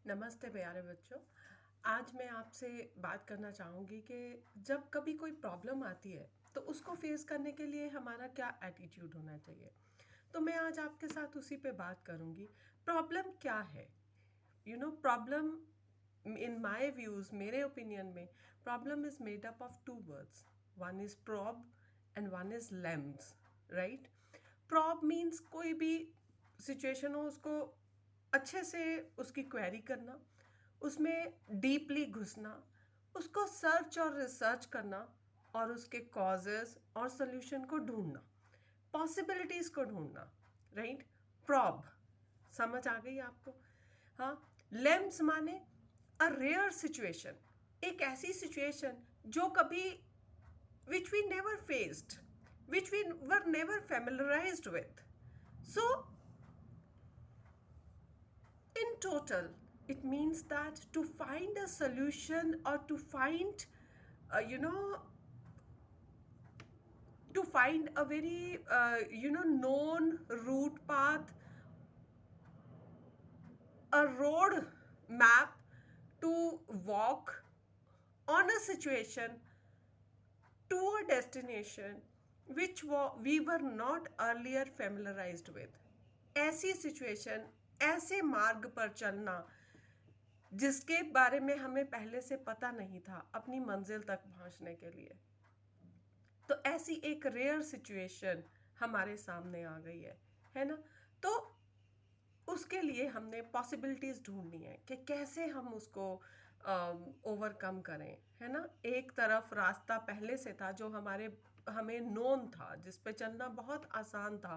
नमस्ते प्यारे बच्चों। आज मैं आपसे बात करना चाहूँगी कि जब कभी कोई प्रॉब्लम आती है तो उसको फेस करने के लिए हमारा क्या एटीट्यूड होना चाहिए। तो मैं आज आपके साथ उसी पे बात करूँगी। प्रॉब्लम क्या है? प्रॉब्लम इन माय व्यूज़, मेरे ओपिनियन में problem is made up of two words. One is prob and one is lems, right? Prob means कोई भी सिचुएशन हो उसको अच्छे से उसकी क्वेरी करना, उसमें डीपली घुसना, उसको सर्च और रिसर्च करना और उसके कॉजेस और सोल्यूशन को ढूंढना, पॉसिबिलिटीज़ को ढूंढना, राइट? प्रॉब समझ आ गई आपको? हाँ। लेम्स माने अ रेयर सिचुएशन, एक ऐसी सिचुएशन जो कभी which we never faced, which we were never familiarized with. So, in total, it means that to find a solution or to find, uh, you know, to find a very, known route path, a road map to walk on a situation to a destination which we were not earlier familiarized with. ऐसी situation, ऐसे मार्ग पर चलना जिसके बारे में हमें पहले से पता नहीं था अपनी मंजिल तक पहुंचने के लिए। तो ऐसी एक रेयर सिचुएशन हमारे सामने आ गई है ना? तो उसके लिए हमने पॉसिबिलिटीज़ ढूंढनी है कि कैसे हम उसको ओवरकम करें, है ना? एक तरफ रास्ता पहले से था जो हमें नोन था, जिस पे चलना बहुत आसान था,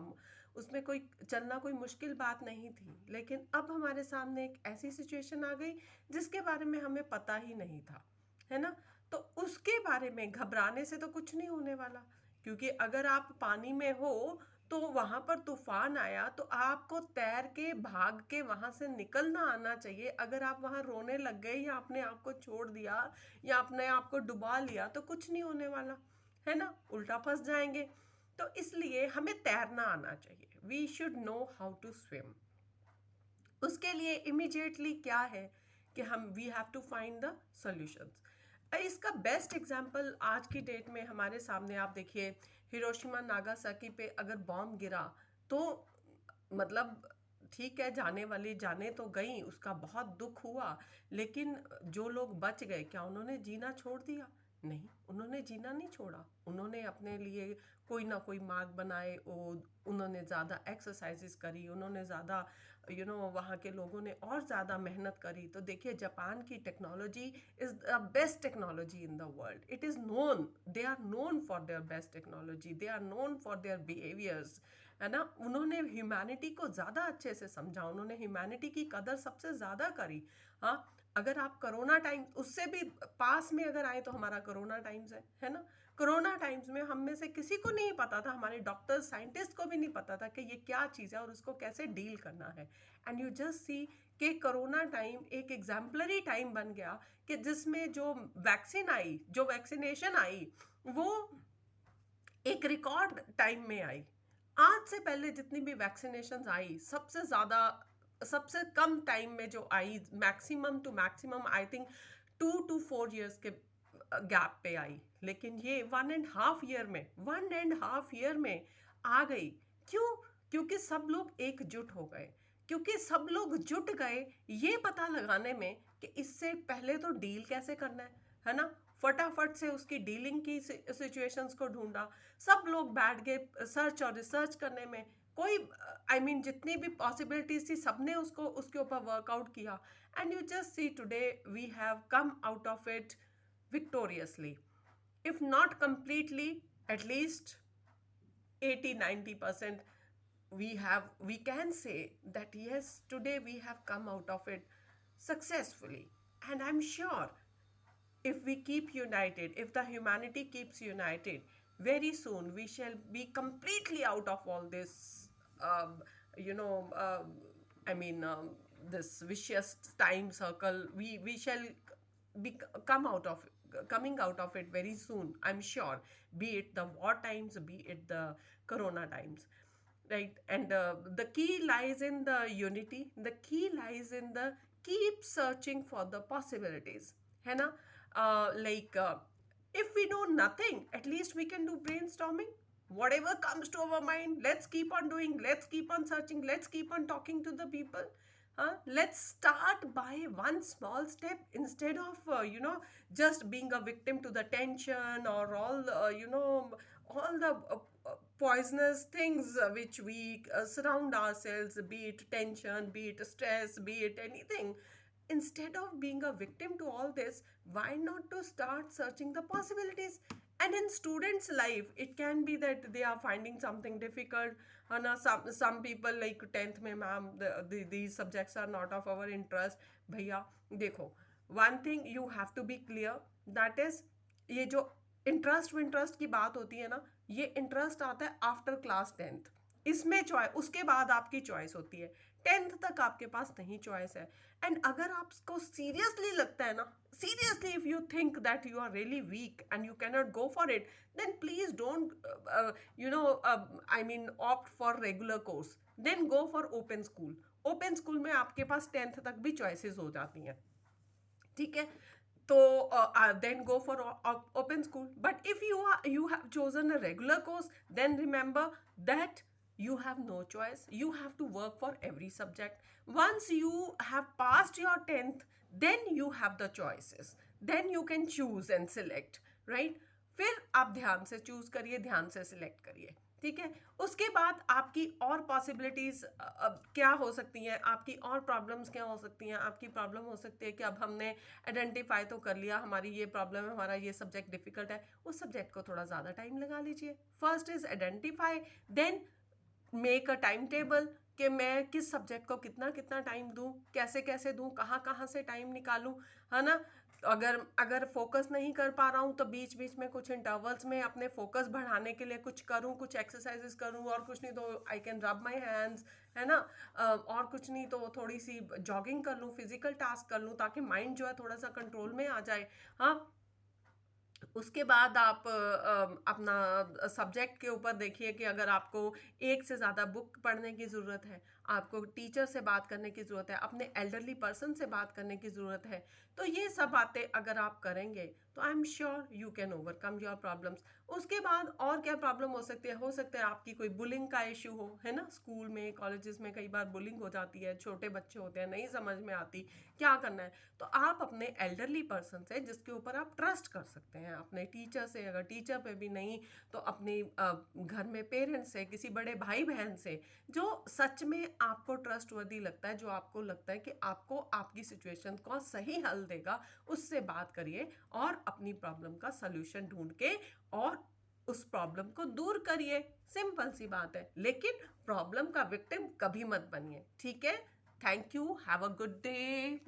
उसमें कोई चलना कोई मुश्किल बात नहीं थी। लेकिन अब हमारे सामने एक ऐसी सिचुएशन आ गई जिसके बारे में हमें पता ही नहीं था, है ना? तो उसके बारे में घबराने से तो कुछ नहीं होने वाला, क्योंकि अगर आप पानी में हो तो वहां पर तूफान आया तो आपको तैर के भाग के वहां से निकलना आना चाहिए। अगर आप वहां रोने लग गए या अपने आप को छोड़ दिया या अपने आप को डुबा लिया तो कुछ नहीं होने वाला, है ना? उल्टा फंस जाएंगे। तो इसलिए हमें तैरना आना चाहिए। We should know how to swim. उसके लिए इमिजिएटली क्या है कि हम we have to find the solutions. इसका बेस्ट एग्जांपल आज की डेट में हमारे सामने आप देखिए, हिरोशिमा नागासाकी पे अगर बॉम्ब गिरा तो मतलब ठीक है, जाने वाली जाने तो गई, उसका बहुत दुख हुआ, लेकिन जो लोग बच गए क्या उन्होंने जीना छोड़ दिया? नहीं, उन्होंने जीना नहीं छोड़ा। उन्होंने अपने लिए कोई ना कोई मार्ग बनाए, उन्होंने ज़्यादा एक्सरसाइजेस करी, उन्होंने ज़्यादा वहाँ के लोगों ने और ज़्यादा मेहनत करी। तो देखिए, जापान की technology is the best technology in the world. It is known, they are known for their best technology, they are known for their behaviours, है ना? उन्होंने ह्यूमैनिटी को ज़्यादा अच्छे से समझा, उन्होंने ह्यूमैनिटी की कदर सबसे ज़्यादा करी। हाँ। अगर आप कोरोना टाइम उससे भी पास में अगर आए तो हमारा कोरोना टाइम्स है ना? कोरोना टाइम्स में हम में से किसी को नहीं पता था, हमारे डॉक्टर्स साइंटिस्ट को भी नहीं पता था कि ये क्या चीज़ है और उसको कैसे डील करना है। एंड यू जस्ट सी कि कोरोना टाइम एक एग्जाम्पलरी टाइम बन गया कि जिसमें जो वैक्सीन आई, जो वैक्सीनेशन आई, वो एक रिकॉर्ड टाइम में आई। आज से पहले जितनी भी वैक्सीनेशन आई, सबसे कम टाइम में जो आई, maximum to maximum I think 2 to 4 years के गैप पे आई। लेकिन ये 1.5 year में आ गई। क्यों? क्योंकि सब लोग एकजुट हो गए, क्योंकि सब लोग जुट गए ये पता लगाने में कि इससे पहले तो डील कैसे करना है ना? फटाफट से उसकी डीलिंग की सिचुएशंस को ढूंढा। सब लोग बैठ गए सर्च और रिसर्च करने में। कोई जितनी भी पॉसिबिलिटीज थी सबने उसको उसके ऊपर वर्कआउट किया। And you just see today we have come out of it victoriously, if not completely, at least 80-90%. We can say that yes, today we have come out of it successfully. And I'm sure if we keep united, if the humanity keeps united, very soon we shall be completely out of all this, you know, this vicious time circle. We shall be come out of coming out of it very soon. I'm sure. Be it the war times, be it the corona times, right? And the key lies in the unity. The key lies in the keep searching for the possibilities, है ना? Like, if we know nothing, at least we can do brainstorming. Whatever comes to our mind, let's keep on doing, let's keep on searching, let's keep on talking to the people. Let's start by one small step instead of, just being a victim to the tension or all, all the poisonous things which we surround ourselves, be it tension, be it stress, be it anything. Instead of being a victim to all this, why not to start searching the possibilities? And in students life, it can be that they are finding something difficult, and some people like 10th में, ma'am, these subjects are not of our interest. भैया देखो, one thing you have to be clear, that is, ये जो interest की बात होती है ना, ये इंटरेस्ट आता है आफ्टर क्लास 10th। इसमें चॉइस, उसके बाद आपकी चॉइस होती है। 10th तक आपके पास नहीं चॉइस है। एंड अगर आपको सीरियसली लगता है ना, seriously, if you think that you are really weak and you cannot go for it, then please don't opt for regular course, then go for open school. Open school में आपके पास 10th तक भी choices हो जाती हैं, ठीक है? तो then go for open school. But if you have chosen a regular course, then remember that you have no choice. You have to work for every subject. Once you have passed your 10th, then you have the choices. Then you can choose and select, right? फिर आप ध्यान से choose करिए, ध्यान से select करिए, ठीक है? उसके बाद आपकी और पॉसिबिलिटीज क्या हो सकती हैं, आपकी और प्रॉब्लम्स क्या हो सकती हैं? आपकी प्रॉब्लम हो सकती है कि अब हमने आइडेंटिफाई तो कर लिया हमारी ये प्रॉब्लम है, हमारा ये सब्जेक्ट डिफिकल्ट है, उस सब्जेक्ट को थोड़ा ज़्यादा टाइम लगा लीजिए। First is identify, then make a time table कि मैं किस सब्जेक्ट को कितना कितना टाइम दूं, कैसे कैसे दूं, कहाँ कहाँ से टाइम निकालूं, है ना? अगर फोकस नहीं कर पा रहा हूँ तो बीच बीच में कुछ इंटरवल्स में अपने फोकस बढ़ाने के लिए कुछ करूँ, कुछ एक्सरसाइजेस करूँ, और कुछ नहीं तो आई कैन रब माई हैंड्स, है ना? और कुछ नहीं तो थोड़ी सी जॉगिंग कर लूँ, फिजिकल टास्क कर लूँ, ताकि माइंड जो है थोड़ा सा कंट्रोल में आ जाए। हाँ, उसके बाद आप अपना सब्जेक्ट के ऊपर देखिए कि अगर आपको एक से ज़्यादा बुक पढ़ने की ज़रूरत है, आपको टीचर से बात करने की ज़रूरत है, अपने एल्डरली पर्सन से बात करने की ज़रूरत है, तो ये सब बातें अगर आप करेंगे तो I am sure you can overcome your problems. उसके बाद और क्या प्रॉब्लम हो सकता है आपकी कोई बुलिंग का इशू हो, है ना? स्कूल में, कॉलेजेस में कई बार बुलिंग हो जाती है, छोटे बच्चे होते हैं, नहीं समझ में आती क्या करना है, तो आप अपने एल्डरली पर्सन से, जिसके ऊपर आप ट्रस्ट कर सकते हैं, अपने टीचर से, अगर टीचर पे भी नहीं तो अपने घर में पेरेंट्स से, किसी बड़े भाई बहन से, जो सच में आपको ट्रस्टवर्दी लगता है, जो आपको लगता है कि आपको आपकी सिचुएशन को सही हल देगा, उससे बात करिए और अपनी प्रॉब्लम का सल्यूशन ढूंढ के और उस प्रॉब्लम को दूर करिए। सिंपल सी बात है, लेकिन प्रॉब्लम का विक्टिम कभी मत बनिए, ठीक है? Thank you, have a good day.